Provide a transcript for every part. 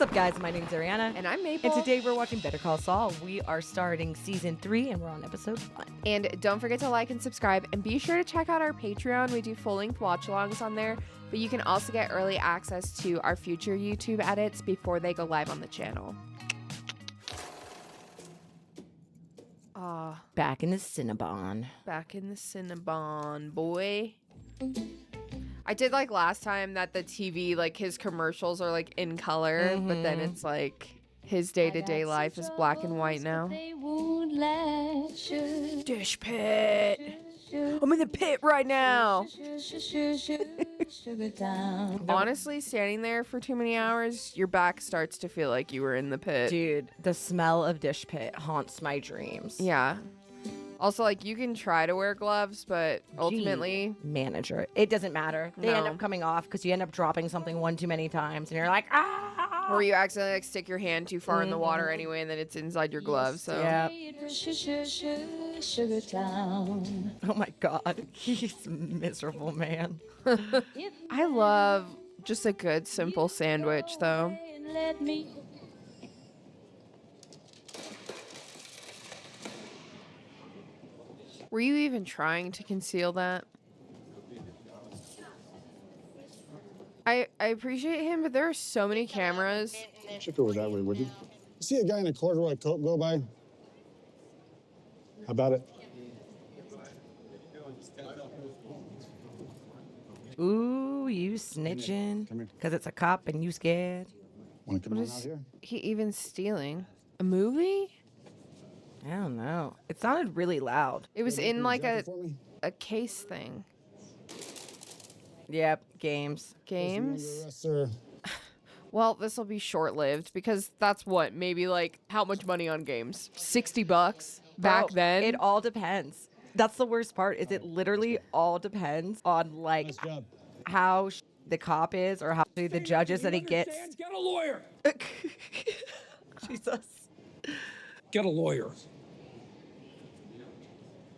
What's up, guys? My name's Arianna. And I'm Maple. And today we're watching Better Call Saul. We are starting season 3 and we're on episode 1. And don't forget to like and subscribe. And be sure to check out our Patreon. We do full-length watch-alongs on there. But you can also get early access to our future YouTube edits before they go live on the channel. Back in the Cinnabon. Back in the Cinnabon, boy. I did like last time that the TV, like his commercials are like in color, but then it's like his day-to-day life is black and white now. Dish pit. I'm in the pit right now. Honestly, standing there for too many hours, your back starts to feel like you were in the pit. Dude, the smell of dish pit haunts my dreams. Yeah. Also, like, you can try to wear gloves, but ultimately... Manager. It doesn't matter. They end up coming off because you end up dropping something one too many times and you're like, ah! Or you accidentally like, stick your hand too far in the water anyway and then it's inside your glove, so... Yeah. Oh my God. He's miserable, man. I love just a good, simple sandwich, though. Were you even trying to conceal that? I appreciate him, but there are so many cameras. Check over that way, would you? See a guy in a corduroy coat go by? How about it? Ooh, you snitching. Come here. Because it's a cop and you scared. Want to come on out here? He even stealing? A movie? I don't know. It sounded really loud. It was in like Jacket for me? a case thing. Yep, games. Games? Yes, sir. Well, this will be short-lived because that's what, maybe like how much money on games? $60 back Bro, then? It all depends. That's the worst part, is it literally all depends on like Nice job. how the cop is or how the judge is that he gets. Get a lawyer. Jesus. Get a lawyer.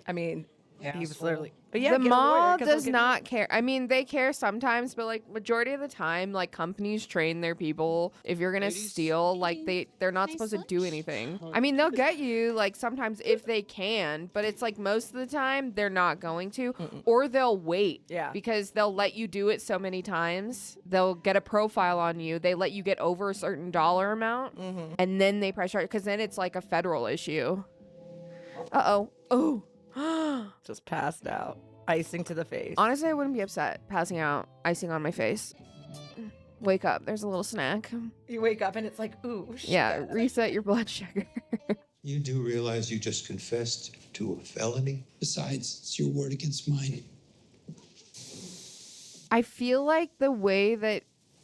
I mean, he was Asshole. literally. But yeah, The get a lawyer, mall 'cause they'll does get- not care. I mean, they care sometimes, but like majority of the time, like companies train their people. If you're gonna steal, like they're not supposed to do anything. I mean, they'll get you like sometimes if they can, but it's like most of the time they're not going to, or they'll wait. Yeah. Because they'll let you do it so many times. They'll get a profile on you. They let you get over a certain dollar amount, and then they press charge because then it's like a federal issue. Oh. Just passed out. Icing to the face. Honestly, I wouldn't be upset passing out icing on my face. Wake up. There's a little snack. You wake up and it's like, ooh, shit. Yeah, reset your blood sugar. You do realize you just confessed to a felony? Besides, it's your word against mine. I feel like the way that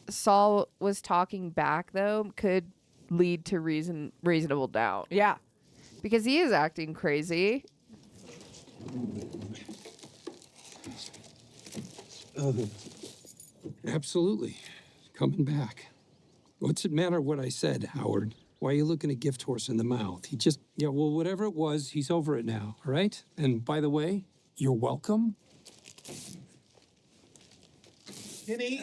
Saul was talking back, though, could lead to reasonable doubt. Yeah. Because he is acting crazy. Absolutely. Coming back. What's it matter what I said, Howard? Why are you looking a gift horse in the mouth? He just, well, whatever it was, he's over it now, all right? And by the way, you're welcome. Jimmy,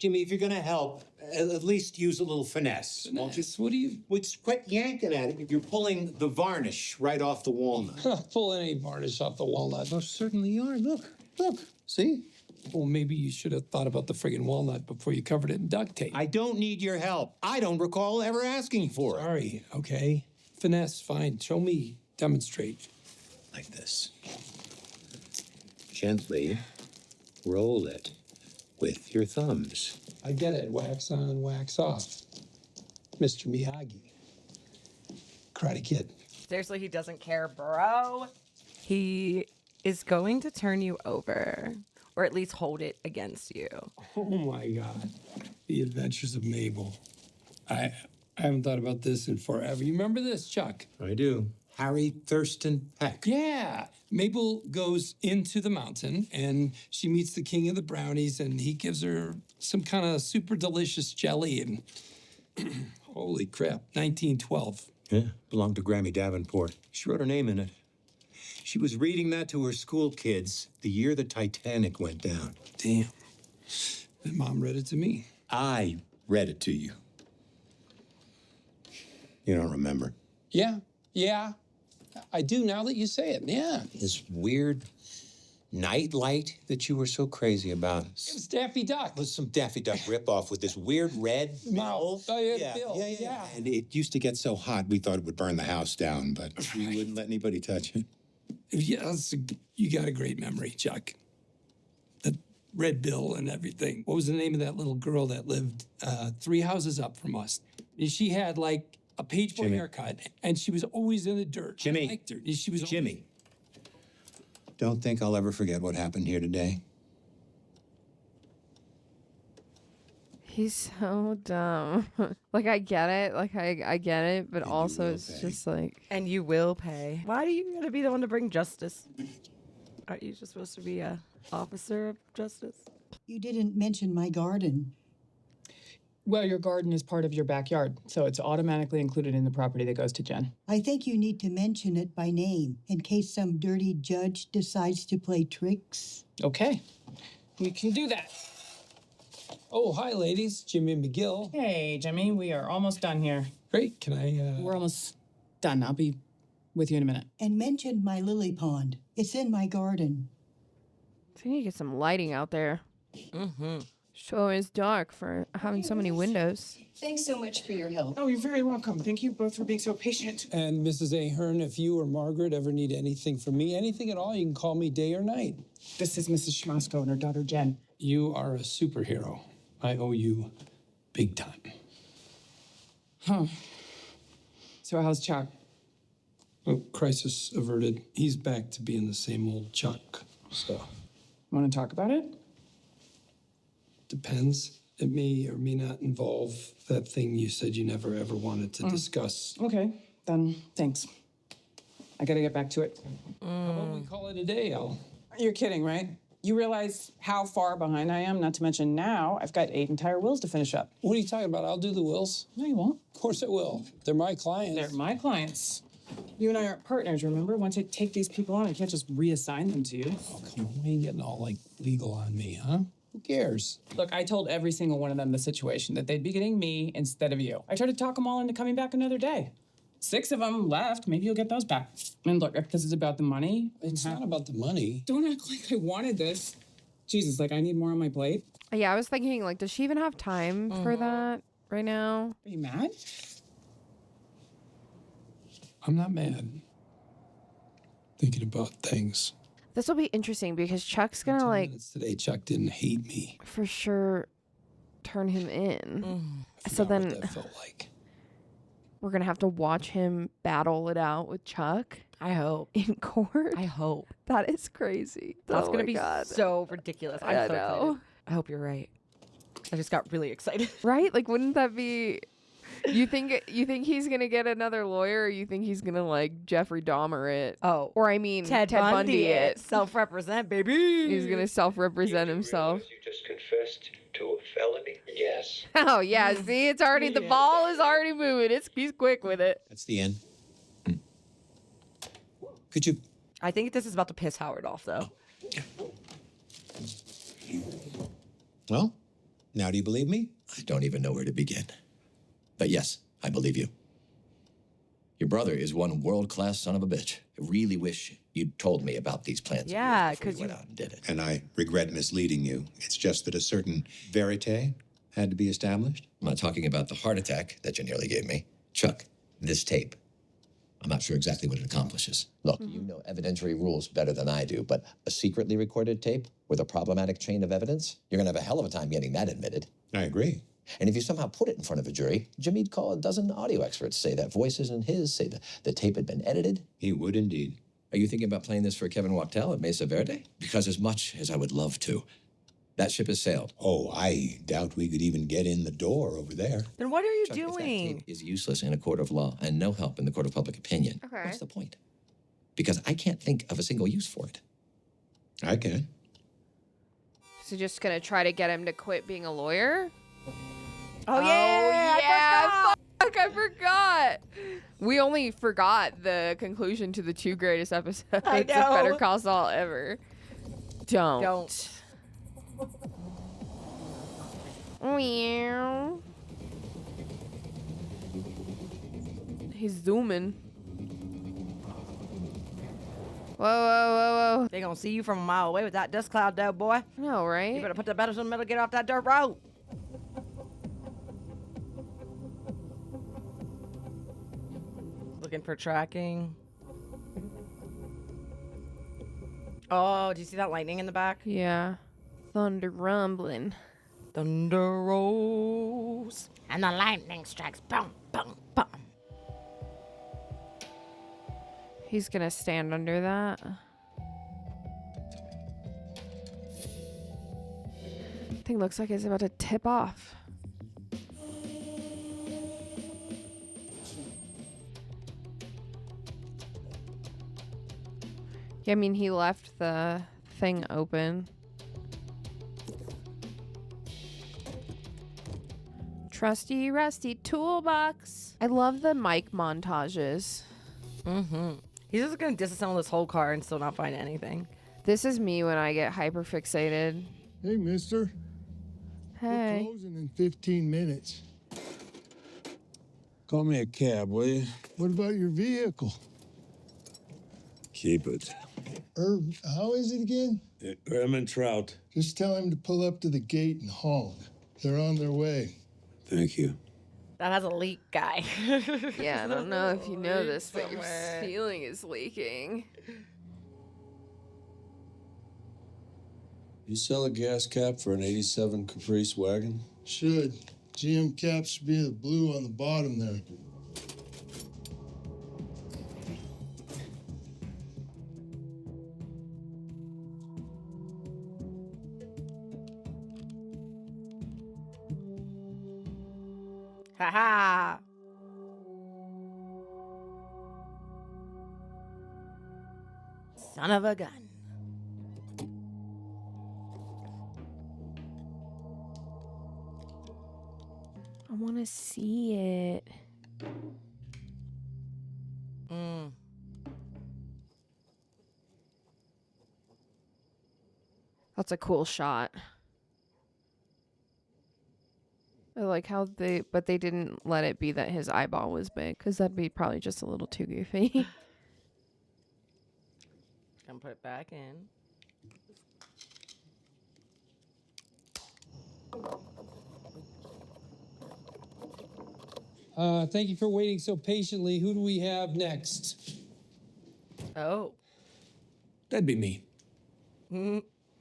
if you're gonna help, at least use a little finesse, won't you? What do you... Well, just quit yanking at it. You're pulling the varnish right off the walnut. Pulling any varnish off the walnut. Oh, certainly you are. Look. See? Well, maybe you should have thought about the friggin' walnut before you covered it in duct tape. I don't need your help. I don't recall ever asking for it. Sorry, okay? Finesse, fine. Show me. Demonstrate. Like this. Gently roll it with your thumbs. I get it. Wax on, wax off. Mr. Miyagi. Karate Kid. Seriously, he doesn't care, bro. He is going to turn you over, or at least hold it against you. Oh my God. The Adventures of Mabel. I haven't thought about this in forever. You remember this, Chuck? I do. Harry Thurston Peck. Yeah. Mabel goes into the mountain and she meets the king of the brownies and he gives her some kind of super delicious jelly and holy crap, 1912. Yeah, belonged to Grammy Davenport. She wrote her name in it. She was reading that to her school kids the year the Titanic went down. Damn. And Mom read it to me. I read it to you. You don't remember. Yeah. I do now that you say it, yeah. This weird night light that you were so crazy about. It was Daffy Duck. It was some Daffy Duck ripoff with this weird red Mouth. Oh, yeah, Bill. Yeah. And it used to get so hot, we thought it would burn the house down, but we wouldn't let anybody touch it. Yes, you got a great memory, Chuck. The red bill and everything. What was the name of that little girl that lived 3 houses up from us? She had like a page boy haircut, and she was always in the dirt. Jimmy. I liked her. She was Jimmy. Don't think I'll ever forget what happened here today. He's so dumb. Like, I get it. Like, I get it. But And also, you will it's pay. just like... And you will pay. Why do you gotta be the one to bring justice? Aren't you just supposed to be a officer of justice? You didn't mention my garden. Well, your garden is part of your backyard, so it's automatically included in the property that goes to Jen. I think you need to mention it by name in case some dirty judge decides to play tricks. Okay, we can do that. Oh, hi, ladies. Jimmy McGill. Hey, Jimmy, we are almost done here. Great. Can I, We're almost done. I'll be with you in a minute. And mention my lily pond. It's in my garden. I need to get some lighting out there. Mm-hmm. So it's dark for having so many windows. Thanks so much for your help. Oh, you're very welcome. Thank you both for being so patient. And Mrs. Ahern, if you or Margaret ever need anything from me, anything at all, you can call me day or night. This is Mrs. Schmasko and her daughter, Jen. You are a superhero. I owe you big time. Huh. So how's Chuck? Oh, crisis averted. He's back to being the same old Chuck. So, Want to talk about it? depends. It may or may not involve that thing you said you never ever wanted to discuss. Okay, then thanks. I gotta get back to it. How about we call it a day, Al? You're kidding, right? You realize how far behind I am? Not to mention now, I've got 8 entire wills to finish up. What are you talking about? I'll do the wills. No, you won't. Of course I will. They're my clients. They're my clients. You and I aren't partners, remember? Once I take these people on, I can't just reassign them to you. Oh, come on. You ain't getting all, like, legal on me, huh? Who cares? Look, I told every single one of them the situation, that they'd be getting me instead of you. I tried to talk them all into coming back another day. 6 of them left. Maybe you'll get those back. And look, if this is about the money... It's not about the money. Don't act like I wanted this. Jesus, like, I need more on my plate. Yeah, I was thinking, like, does she even have time for that right now? Are you mad? I'm not mad. Thinking about things. This will be interesting because Chuck's gonna, 10 like, minutes today, Chuck didn't hate me. for sure turn him in. I So forgot then what that felt like. we're gonna have to watch him battle it out with Chuck I hope. in court. I hope. That is crazy. That's Oh gonna my be God. so ridiculous. I'm I so know. excited. I hope you're right. I just got really excited. Right? Like, wouldn't that be? You think he's gonna get another lawyer, or you think he's gonna like Jeffrey Dahmer it? Oh, Or I mean Ted Bundy it. Self-represent, baby. He's gonna self-represent himself. You just confessed to a felony? Yes. Oh yeah, see, it's already the ball is already moving. He's quick with it. That's the end. Could you... I think this is about to piss Howard off, though. Well, now do you believe me? I don't even know where to begin. But yes, I believe you. Your brother is one world-class son of a bitch. I really wish you'd told me about these plans. Yeah, before you 'cause went you- out and did it. And I regret misleading you. It's just that a certain verite had to be established. I'm not talking about the heart attack that you nearly gave me. Chuck, this tape. I'm not sure exactly what it accomplishes. Look, you know evidentiary rules better than I do, but a secretly recorded tape with a problematic chain of evidence, you're gonna have a hell of a time getting that admitted. I agree. And if you somehow put it in front of a jury, Jimmy'd call a dozen audio experts, say that voice isn't his, say the tape had been edited. He would indeed. Are you thinking about playing this for Kevin Wachtel at Mesa Verde? Because as much as I would love to, that ship has sailed. Oh, I doubt we could even get in the door over there. Then what are you Chuck, if that doing? tape is useless in a court of law and no help in the court of public opinion, Okay. what's the point? Because I can't think of a single use for it. I can. So just gonna try to get him to quit being a lawyer? Oh, yeah. yeah. Fuck, I forgot. We only forgot the conclusion to the 2 greatest episodes of I Better know. Call Saul ever. Don't. Meow. He's zooming. Whoa, whoa, whoa, whoa. They gonna see you from a mile away with that dust cloud, though, boy. No, right? You better put the pedals in the middle and get off that dirt road. Looking for tracking. Oh, do you see that lightning in the back? Yeah. Thunder rumbling. Thunder rolls and the lightning strikes. Boom, boom, boom. He's gonna stand under that. Thing looks like it's about to tip off. Yeah, I mean, he left the thing open. Trusty, rusty toolbox. I love the mic montages. Mm-hmm. He's just gonna disassemble this whole car and still not find anything. This is me when I get hyper fixated. Hey, mister. Hey. We're closing in 15 minutes. Call me a cab, will you? What about your vehicle? Keep it. How is it again? Ermine Trout. Just tell him to pull up to the gate and honk. They're on their way. Thank you. That has a leak, guy. Yeah, I don't know if you know this, but your somewhere. ceiling is leaking. You sell a gas cap for an 87 Caprice wagon? Should. GM cap should be the blue on the bottom there. Ha ha. Son of a gun. I want to see it. Mm. That's a cool shot. I like how they didn't let it be that his eyeball was big, because that'd be probably just a little too goofy. Gonna put it back in. Thank you for waiting so patiently. Who do we have next? Oh. That'd be me.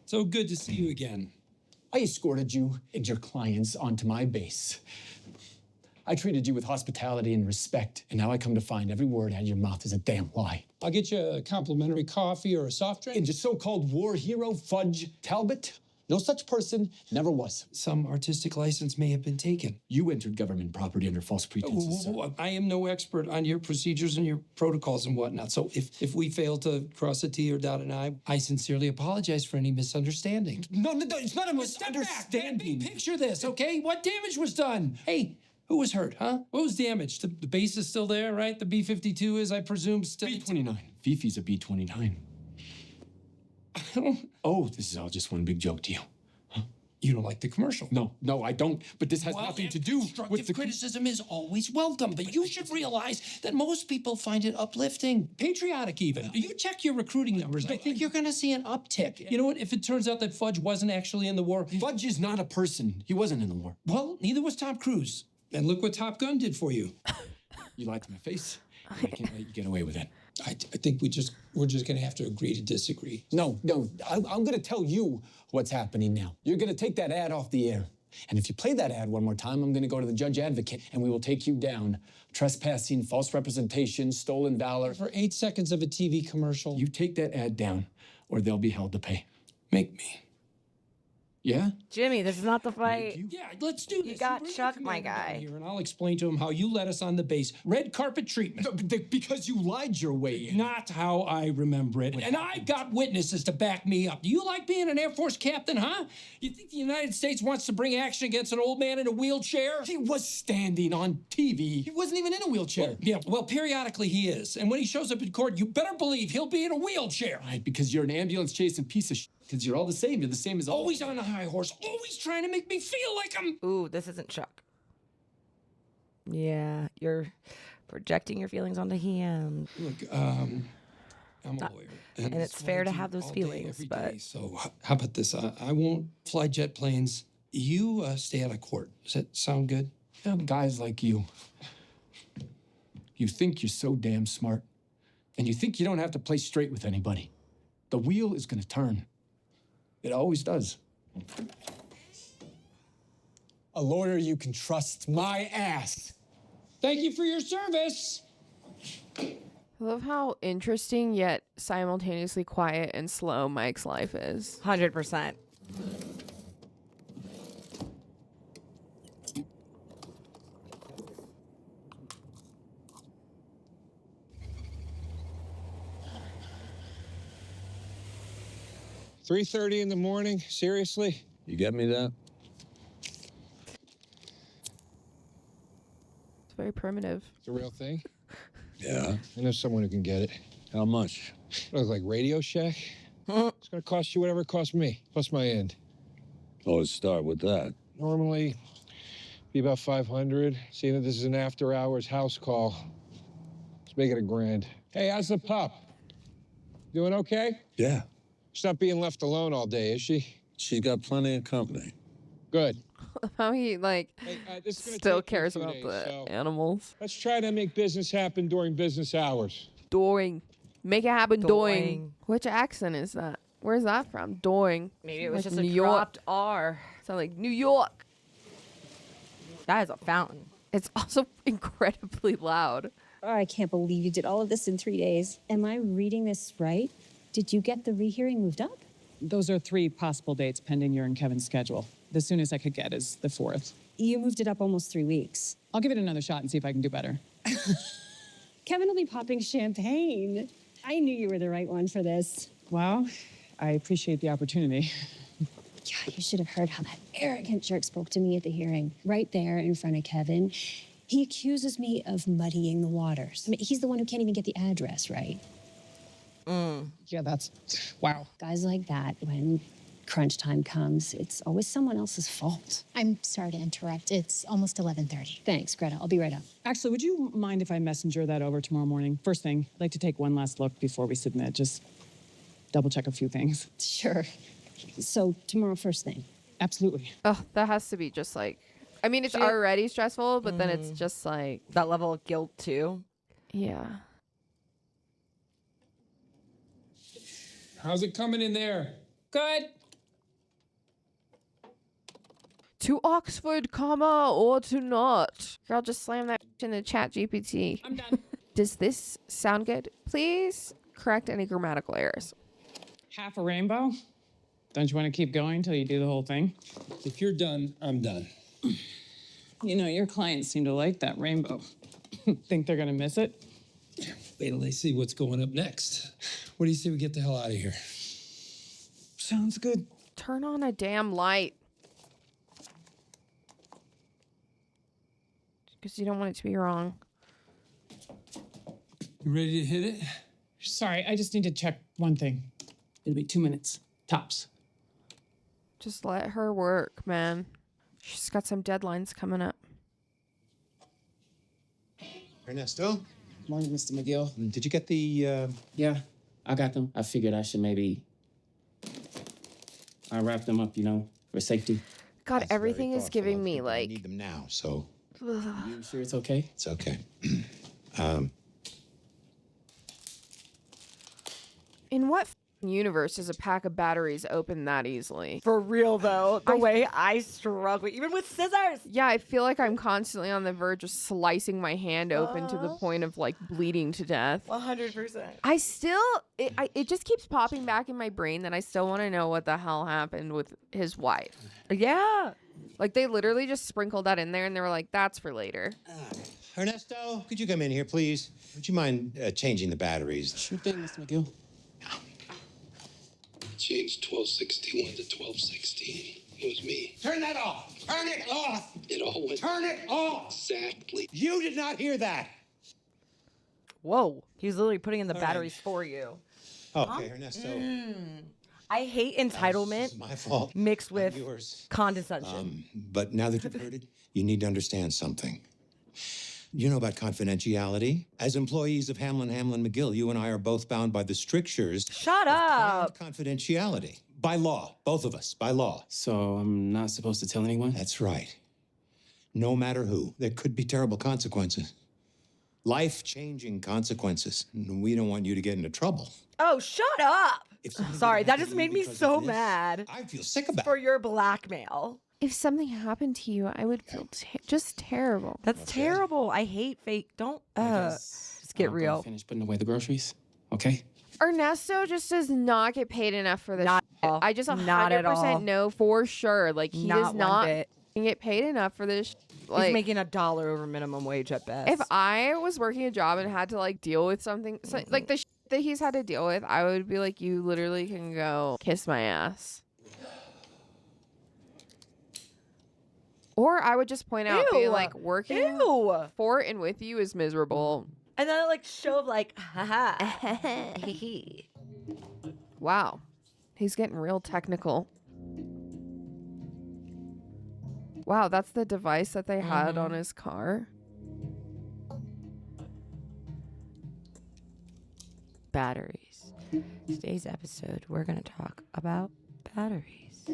So good to see you again. I escorted you and your clients onto my base. I treated you with hospitality and respect, and now I come to find every word out of your mouth is a damn lie. I'll get you a complimentary coffee or a soft drink. And your so-called war hero, Fudge Talbot, no such person, never was. Some artistic license may have been taken. You entered government property under false pretenses, sir. I am no expert on your procedures and your protocols and whatnot. So if we fail to cross a T or dot an I sincerely apologize for any misunderstanding. No, it's not a Step misunderstanding. back. Picture this, okay? What damage was done? Hey, who was hurt, huh? What was damaged? The base is still there, right? The B-52 is, I presume, still... B-29. Fifi's a B-29. Oh, this is all just one big joke to you. You don't like the commercial? No, I don't. But this has nothing to do with Constructive criticism is always welcome, but you should realize that most people find it uplifting, patriotic even. You check your recruiting numbers. I think you're going to see an uptick. You know what? If it turns out that Fudge wasn't actually in the war... Fudge is not a person. He wasn't in the war. Well, neither was Tom Cruise. And look what Top Gun did for you. You lied to my face. I can't let you get away with it. I think we're just going to have to agree to disagree. No, I'm going to tell you what's happening now. You're going to take that ad off the air. And if you play that ad one more time, I'm going to go to the judge advocate and we will take you down. Trespassing, false representation, stolen valor. For 8 seconds of a TV commercial. You take that ad down or they'll be held to pay. Make me. Yeah? Jimmy, this is not the fight. Yeah, let's do this. You got bring Chuck, your my commander down guy. Here and I'll explain to him how you let us on the base. Red carpet treatment. Because you lied your way in. Not how I remember it. And I got witnesses to back me up. Do you like being an Air Force captain, huh? You think the United States wants to bring action against an old man in a wheelchair? He was standing on TV. He wasn't even in a wheelchair. Well, periodically he is. And when he shows up in court, you better believe he'll be in a wheelchair. Right, because you're an ambulance chasing piece of shit. Because you're all the same. You're the same as all. Always on a high horse. Always trying to make me feel like I'm... Ooh, this isn't Chuck. Yeah, you're projecting your feelings onto him. Look, I'm a lawyer. And it's it's what fair I to do have those all day, feelings, every but day. So how about this? I won't fly jet planes. You stay out of court. Does that sound good? Guys like you think you're so damn smart, and you think you don't have to play straight with anybody. The wheel is gonna turn. It always does. A lawyer you can trust my ass. Thank you for your service. I love how interesting yet simultaneously quiet and slow Mike's life is. 100%. $3:30 in the morning? Seriously? You get me that? It's very primitive. It's a real thing? Yeah. I know someone who can get it. How much? Look like Radio Shack. It's gonna cost you whatever it cost me, plus my end. Oh, let's start with that. Normally, be about 500. Seeing that this is an after-hours house call, let's make it $1,000. Hey, how's the pup? Doing okay? Yeah. She's not being left alone all day, is she? She's got plenty of company. Good. How he This is gonna still take you cares 2 about days, the so animals. let's try to make business happen during business hours. Doing. Make it happen doing. Doing. Which accent is that? Where's that from? Doing. Maybe it was Like just New a York. dropped R. Sound like New York. That is a fountain. It's also incredibly loud. Oh, I can't believe you did all of this in 3 days. Am I reading this right? Did you get the rehearing moved up? Those are 3 possible dates pending your and Kevin's schedule. The soonest I could get is the 4th. You moved it up almost 3 weeks. I'll give it another shot and see if I can do better. Kevin will be popping champagne. I knew you were the right one for this. Well, I appreciate the opportunity. Yeah, you should have heard how that arrogant jerk spoke to me at the hearing, right there in front of Kevin. He accuses me of muddying the waters. I mean, he's the one who can't even get the address right. Yeah, that's... wow. Guys like that, when crunch time comes, it's always someone else's fault. I'm sorry to interrupt. It's almost 11:30. Thanks, Greta. I'll be right up. Actually, would you mind if I messenger that over tomorrow morning? First thing, I'd like to take one last look before we submit. Just double check a few things. Sure. So tomorrow first thing. Absolutely. Oh, that has to be just like... I mean, it's already stressful, but then it's just like... That level of guilt, too. Yeah. How's it coming in there? Good. To Oxford, comma, or to not. Girl, just slam that in the chat GPT. I'm done. Does this sound good? Please correct any grammatical errors. Half a rainbow? Don't you want to keep going till you do the whole thing? If you're done, I'm done. You know, your clients seem to like that rainbow. Think they're going to miss it? Wait till they see what's going up next. What do you say we get the hell out of here? Sounds good. Turn on a damn light. Because you don't want it to be wrong. You ready to hit it? Sorry, I just need to check one thing. It'll be 2 minutes, tops. Just let her work, man. She's got some deadlines coming up. Ernesto, Morning, Mr. McGill. did you get the, Yeah, I got them. I figured I should maybe... I wrap them up, you know, for safety. God, That's very everything is thoughtful giving of me you, but I need like... them now, so You sure it's okay? it's okay. In what universe does a pack of batteries open that easily? For real, though, the way I struggle, even with scissors. Yeah, I feel like I'm constantly on the verge of slicing my hand open to the point of like bleeding to death. 100%. I still, it just keeps popping back in my brain that I still want to know what the hell happened with his wife. Yeah. Like they literally just sprinkled that in there and they were like, that's for later. Ernesto, could you come in here, please? Would you mind changing the batteries? Sure thing, Mr. McGill. Changed 1261 to 1216. It was me. Turn that off! Turn it off! It all went Turn it off! exactly. You did not hear that! Whoa. He's literally putting in the All batteries for you. Okay, Ernesto. I hate entitlement My fault. mixed Not with yours. condescension. But now that you've heard it, you need to understand something. You know about confidentiality. As employees of Hamlin McGill, you and I are both bound by the strictures Shut up. confidentiality. By law, both of us, by law. So I'm not supposed to tell anyone? That's right. No matter who, there could be terrible consequences. Life-changing consequences. And we don't want you to get into trouble. Oh, shut up. Sorry, that just made me because so of this, mad. I feel sick about For your blackmail. If something happened to you, I would feel just terrible. That's terrible. I hate fake. Don't, just get I'll go real. finish putting away the groceries, okay? Ernesto just does not get paid enough for this. Not shit. at all. I just Not at all. 100% know for sure. Like, he Not does one not bit. get paid enough for this. Like, He's making $1 over minimum wage at best. if I was working a job and had to like deal with something like the that he's had to deal with, I would be like, you literally can go kiss my ass. Or I would just point out, be Ew. like, working Ew. for and with you is miserable. And then like show of like, haha. Wow. He's getting real technical. Wow, that's the device that they had on his car. Batteries. Today's episode, we're going to talk about batteries.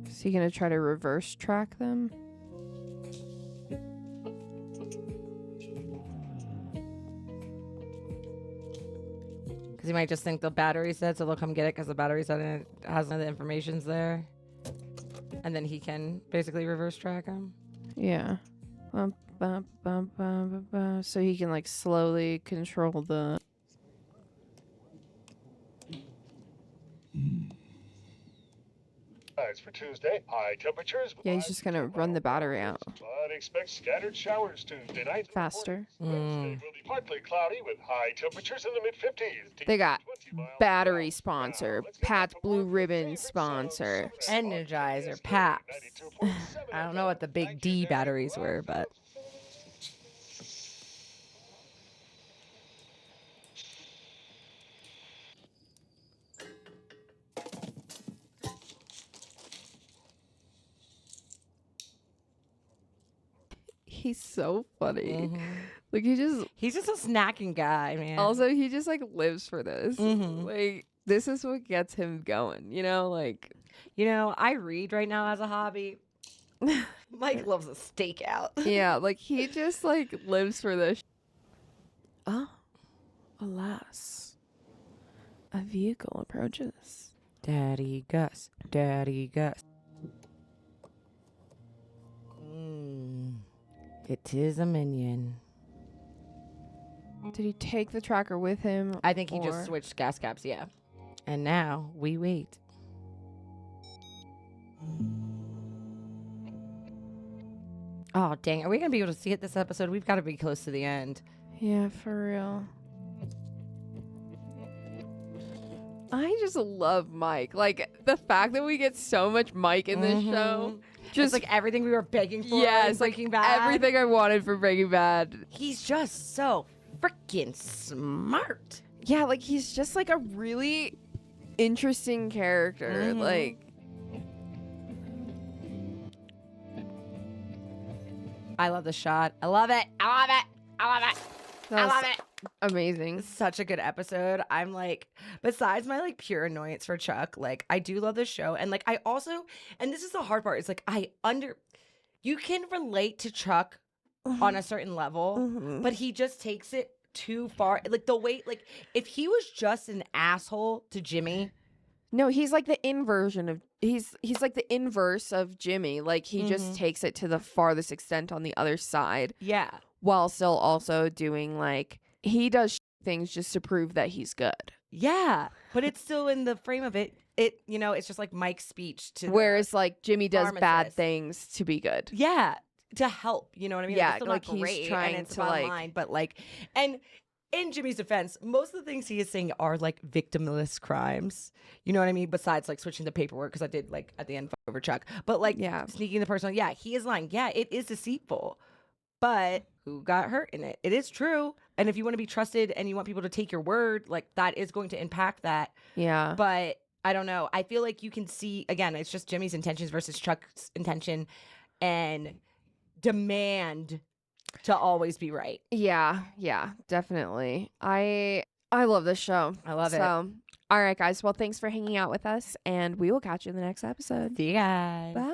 Is he gonna try to reverse track them? Because he might just think the battery's dead, so they'll come get it because the battery's dead and it has none of the information's there. And then he can basically reverse track him. Yeah. Bum, bum, bum, bum, bum, bum. So he can like slowly control the. For Tuesday, high temperatures. Yeah, he's just gonna run the battery out But expect scattered showers Tuesday night. faster. Wednesday will be partly cloudy with high temperatures in the mid-50s. They got battery sponsor, Pat's Blue Ribbon sponsor. Energizer, Paps. I don't know what the big D batteries were, but. He's so funny. Like he's just a snacking guy, man. Also, he just like lives for this. Mhm. Like this is what gets him going, you know? Like, you know, I read right now as a hobby. Mike loves a stakeout. yeah, like he just like lives for this. Oh, alas, a vehicle approaches. Daddy Gus, Daddy Gus. It is a minion. Did he take the tracker with him? I think he just switched gas caps, yeah. And now we wait. Oh, dang. Are we going to be able to see it this episode? We've got to be close to the end. Yeah, for real. I just love Mike. Like, the fact that we get so much Mike in this show. Just like everything we were begging for. Yeah, in it's like Breaking Bad. everything I wanted for Breaking Bad. He's just so freaking smart. Yeah, like he's just like a really interesting character. Like, I love the shot. I love it. I love it. I love it. I love it. Amazing. Such a good episode. I'm like, besides my like pure annoyance for Chuck, like I do love this show. And like I also, and this is the hard part, it's like you can relate to Chuck on a certain level, but he just takes it too far. Like the way, like if he was just an asshole to Jimmy. No, he's like the inversion of he's like the inverse of Jimmy. Like he just takes it to the farthest extent on the other side. Yeah. While still also doing like he does things just to prove that he's good. Yeah, but it's still in the frame of it. You know, it's just like Mike's speech to. Whereas like Jimmy does bad pharmacist. things to be good. Yeah, to help. You know what I mean? Yeah, it's still like not he's great, trying and it's to bottom like. line, but like, and in Jimmy's defense, most of the things he is saying are like victimless crimes. You know what I mean? Besides like switching the paperwork, because I did like at the end fuck over Chuck. But like sneaking the person, yeah, he is lying. Yeah, it is deceitful. But who got hurt in it? It is true. And if you want to be trusted and you want people to take your word, like that is going to impact that. Yeah. But I don't know. I feel like you can see, again, it's just Jimmy's intentions versus Chuck's intention and demand to always be right. Yeah, definitely. I love this show. I love it. So, all right, guys. Well, thanks for hanging out with us, and we will catch you in the next episode. See you guys. Bye.